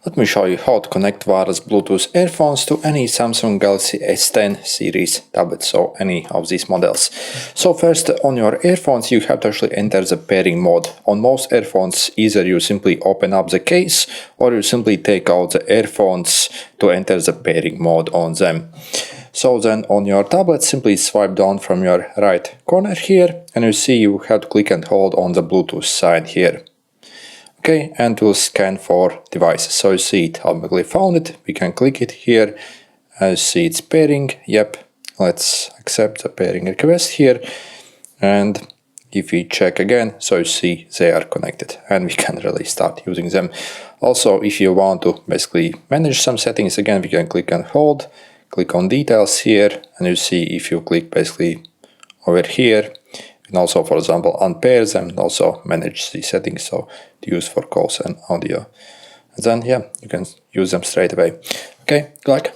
Let me show you how to connect wireless Bluetooth earphones to any Samsung Galaxy S10 series tablet, so any of these models. So first, on your earphones you have to actually enter the pairing mode. On most earphones, either you simply open up the case or you simply take out the earphones to enter the pairing mode on them. So then on your tablet, simply swipe down from your right corner here and you see you have to click and hold on the Bluetooth sign here. Okay, and we'll scan for devices. So you see it automatically found it. We can click it here. You see it's pairing. Yep, let's accept the pairing request here. And if we check again, so you see they are connected and we can really start using them. Also, if you want to basically manage some settings, again, we can click and hold, click on details here, and you see if you click basically over here, and also, for example, unpair them and also manage the settings, so to use for calls and audio. And then, yeah, you can use them straight away. Okay, good luck.